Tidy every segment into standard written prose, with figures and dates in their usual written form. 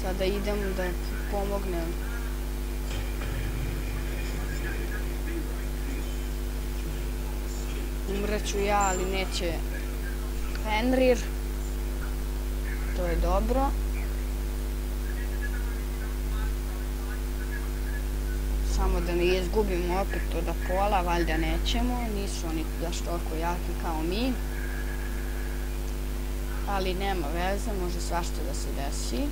Sada idem da pomognem. Umreću ja, ali neće Fenrir. To je dobro. Samo da ne izgubimo opet od Apola, valjda nećemo. Nisu oni baš toliko jaki kao mi. Ali nema veze, može svašta da se desi.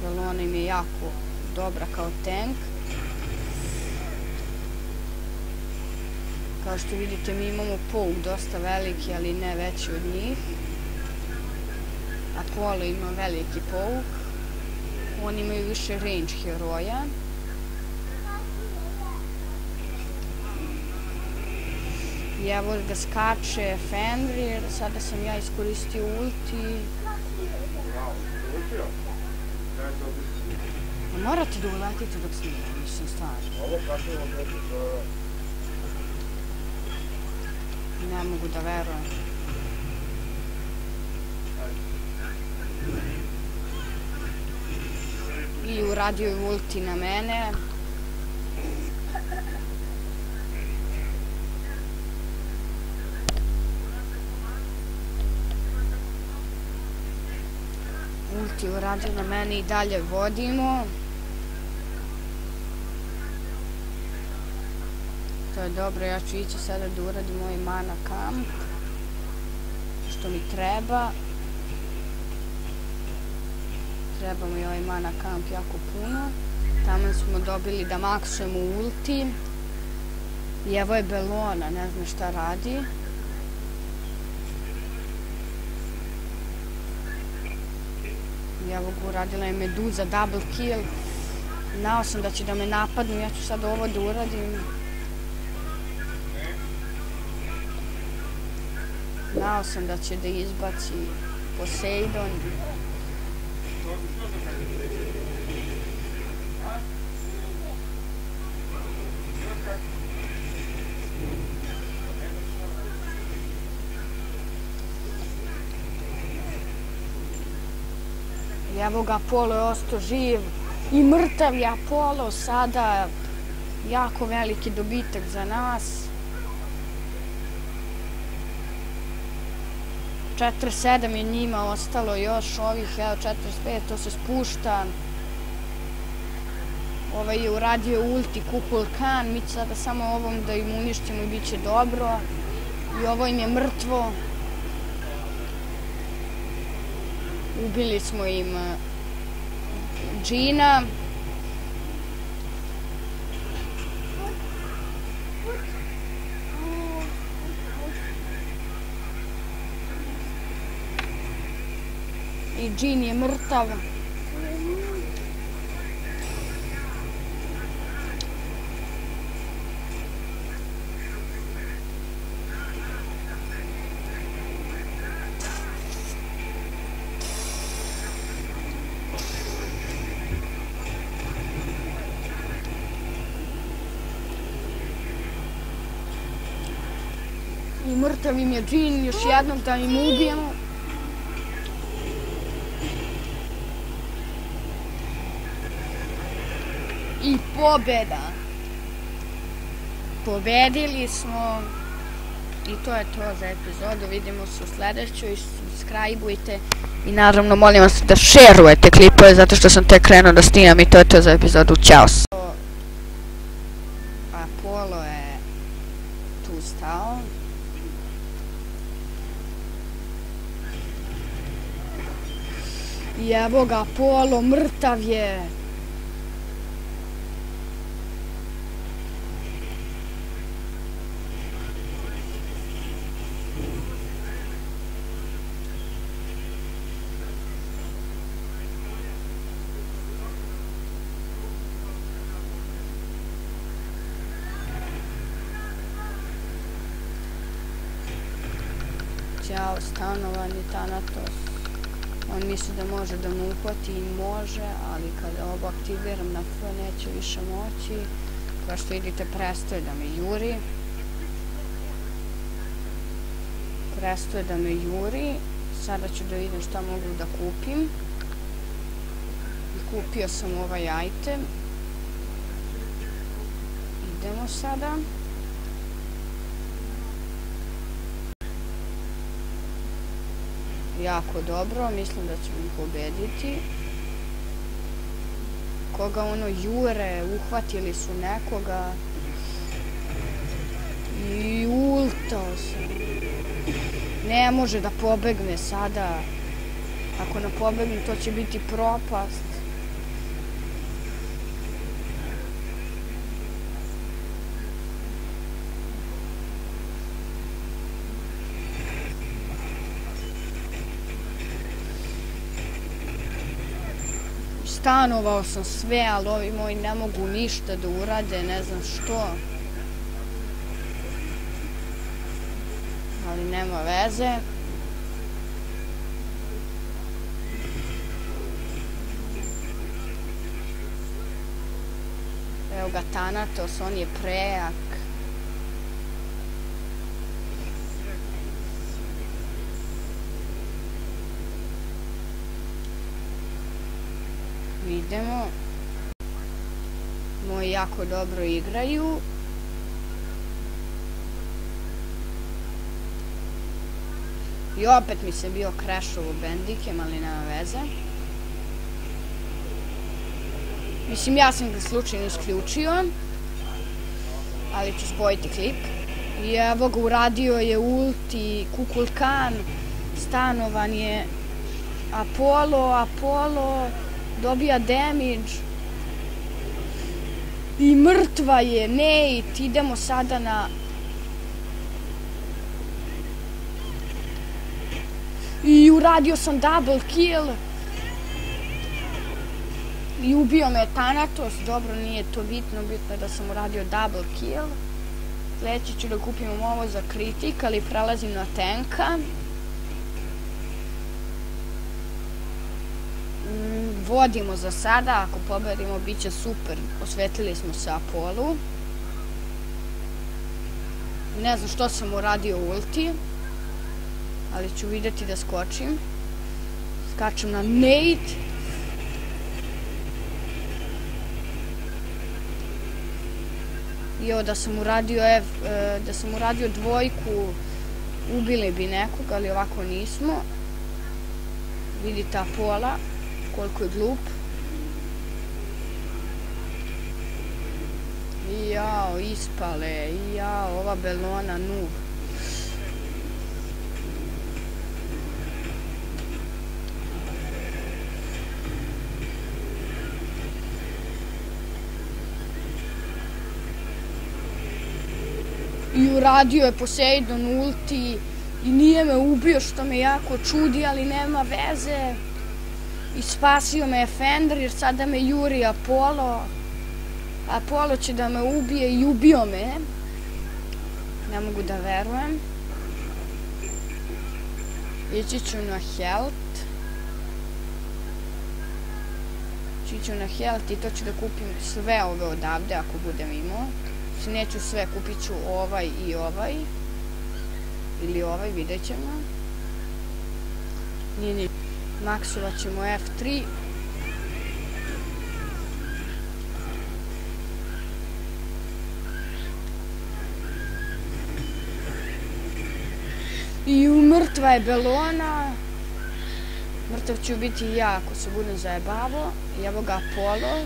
Belona im je jako dobra kao tank. Kao što vidite, mi imamo pouk dosta veliki, ali ne veći od njih. Apollo ima veliki pouk. Oni imaju više range heroja. I evo ga skače Fenrir, sada sam ja iskoristio ulti. Morate da uletite dok snimam, mislim, stvarno. Ne mogu da verujem. I uradio je ulti na mene. Ulti uradio na mene i dalje vodimo. To je dobro, ja ću ići sada da uradim moj mana kamp. Što mi treba. Treba mi ovaj mana kamp jako puno. Tamo smo dobili da maksujemo ulti. I evo je Belona, ne znam šta radi. I evo ga uradila je Meduza double kill. Znao sam da će da me napadnu, ja ću sad ovo da uradim. Znao sam da će da izbaci Poseidon. I evo ga, Apollo je ostao živ i mrtav je Apollo sada. Jako veliki dobitak za nas. 47 je njima ostalo još, ovih, evo, 45, to se spušta. Ovaj je uradio ulti Kukulkan, mi će sada samo ovom da im uništimo i bit će dobro. I ovo im je mrtvo. Ubili smo im Džina. I Džin je mrtav. I mrtav im je Džin, još jednom da im ubijemo. I pobjeda. Pobedili smo. I to je to za epizodu. Vidimo se u sljedećoj. Subscribeujte. I naravno molim vas da šerujete klipove zato što sam tek krenuo da snimam i to je to za epizodu. Ćao. Apollo je tu stao. I evo ga, Apollo mrtav je. Ćao, stanovani Thanatos. On misli da može da mu uhvati i može, ali kada ovo aktiviram na F neće više moći. Kao što vidite, prestaje da me juri. Prestaje da me juri. Sada ću da vidim šta mogu da kupim. Kupio sam ovaj item. Idemo sada. Jako dobro, mislim da ćemo ih pobediti. Koga ono jure, uhvatili su nekoga. I ultao sam. Ne može da pobegne sada. Ako ne pobegne, to će biti propast. Stanovao sam sve, ali ovi moji ne mogu ništa da urade, ne znam što. Ali nema veze. Evo ga Thanatos, on je prejak. Idemo. Moji jako dobro igraju. I opet mi se bio crashovo bendikem, ali nema veze. Mislim, ja sam ga slučajno isključio. Ali ću spojiti klip. I evo ga, uradio je ulti, Kukulkan, stanovan je Apollo dobija damage. I mrtva je Nate, idemo sada na... I uradio sam double kill. I ubio me Thanatos, dobro, nije to bitno, bitno je da sam uradio double kill. Sljedeće ću da kupim ovo za kritik, ali prelazim na tanka. Vodimo za sada, ako pobedimo bit će super. Osvetili smo se Apollo. Ne znam što sam uradio ulti, ali ću vidjeti da skočim. Skačem na Nate. I evo da sam uradio dvojku, ubili bi nekog, ali ovako nismo. Vidite Apollo, koliko je glup. I jao, ispale, i jao, ova Bellona noob. I uradio je Poseidon ulti i nije me ubio, što me jako čudi, ali nema veze. I spasio me je Fender, jer sada me juri Apollo. Apollo će da me ubije i ubio me. Ne mogu da verujem. Ići ću na health. I to ću da kupim sve ove odavde ako budem imao. Neću sve, kupit ću ovaj i ovaj. Ili ovaj, vidjet ćemo. Nije. Maksovat ćemo F3. I mrtva je Bellona. Mrtav ću biti i ja ako se budem zajebavo. Evo ga Apollo.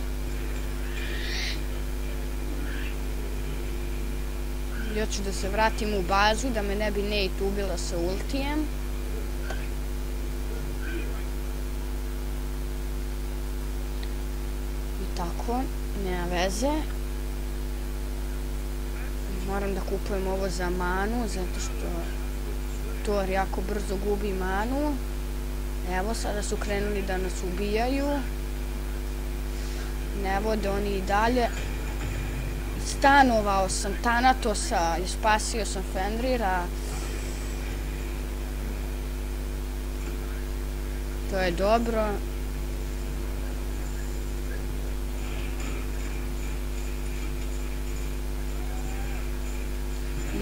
Ja ću da se vratim u bazu, da me ne bi Nate ubila sa ultijem. I tako, nema veze. Moram da kupujem ovo za manu, zato što Thor jako brzo gubi manu. Evo, sada su krenuli da nas ubijaju. Ne vode oni i dalje. Stanovao sam Thanatosa i spasio sam Fenrira. To je dobro.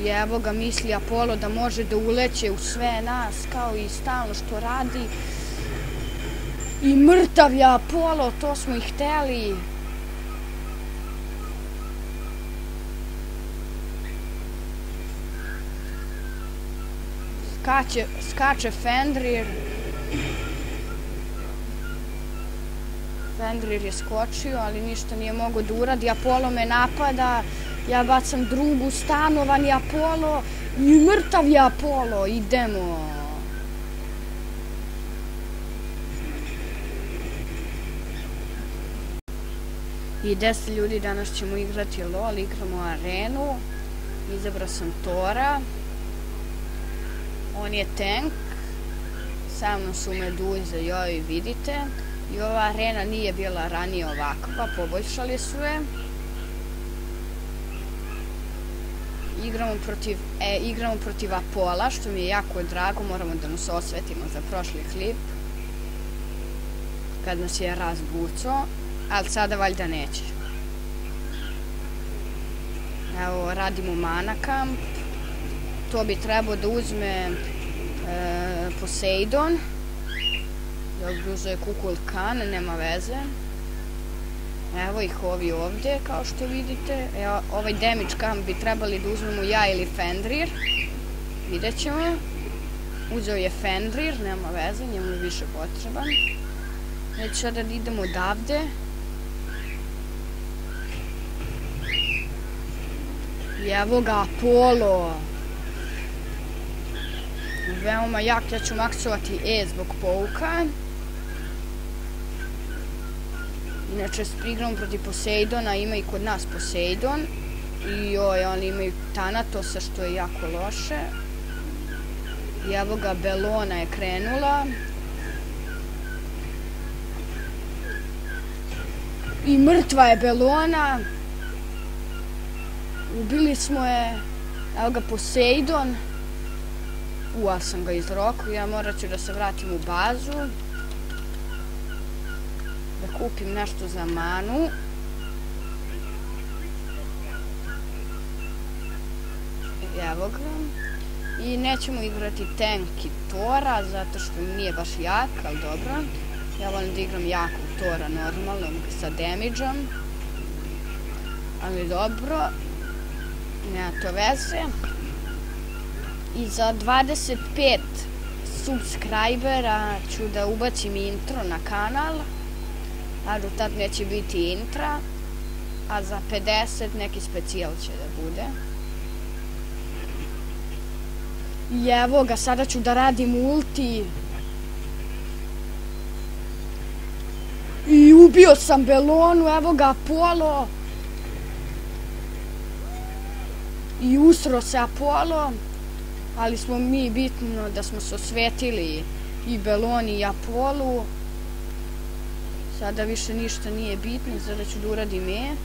I evo ga, misli Apollo da može da uleće u sve nas, kao i stalno što radi. I mrtav je Apollo, to smo i hteli. Skače Fenrir. Fenrir je skočio, ali ništa nije mogo da uradi. Apollo me napada. Ja bacam drugu, stanovan je Apollo. I mrtav je Apollo, idemo. I 10 ljudi, danas ćemo igrati LOL, igramo arenu. Izabrao sam Tora. On je tank. Sa mnom su meduze, joj vidite. I ova arena nije bila ranije ovakva, poboljšali su je. Igramo protiv Apola, što mi je jako drago, moramo da mu se osvetimo za prošli klip. Kad nas je razbucao, ali sada valjda neće. Evo, radimo mana kamp. To bi trebao da uzme Poseidon. Dobro, uzeo je Kukulkan, nema veze. Evo ih ovi ovde, kao što vidite. Evo, ovaj damage camp bi trebali da uzmemo ja ili Fenrir. Vidjet ćemo. Uzeo je Fenrir, nema veze, njemu je više potreban. Neću sada da idemo odavde. I evo ga Apollo. Veoma jak, ja ću maksovati E zbog pouka. Inače, igramo protiv Poseidona, ima i kod nas Poseidon. I joj, oni imaju Thanatosa, što je jako loše. I evo ga, Bellona je krenula. I mrtva je Bellona. Ubili smo je. Evo ga Poseidon. Ja sam ga izrokao, ja morat ću da se vratim u bazu. Da kupim nešto za manu. Evo ga. I nećemo igrati tank i Tora, zato što mi nije baš jak, ali dobro. Ja volim da igram jakog Tora normalno, sa damage-om. Ali dobro. Nema to veze. I za 25 subscribera ću da ubacim intro na kanal. A do tad neće biti intra. A za 50 neki specijal će da bude. I evo ga, sada ću da radim ulti. I ubio sam Bellonu, evo ga Apollo. I usro se Apollo. Ali smo mi bitno da smo se osvetili i Belloni i Apollu. Sada više ništa nije bitno, sada ću da uradim E.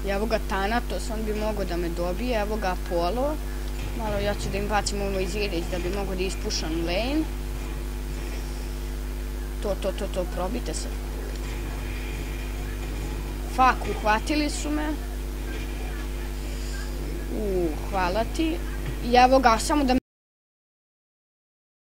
I evo ga Thanatos, on bi mogao da me dobije, evo ga Apollo. Malo ja ću da im bacim ovo iz Irić da bi mogao da ispušam lane. To, probite se. Fuck, uhvatili su me. Hvala ti. I evo ga, samo da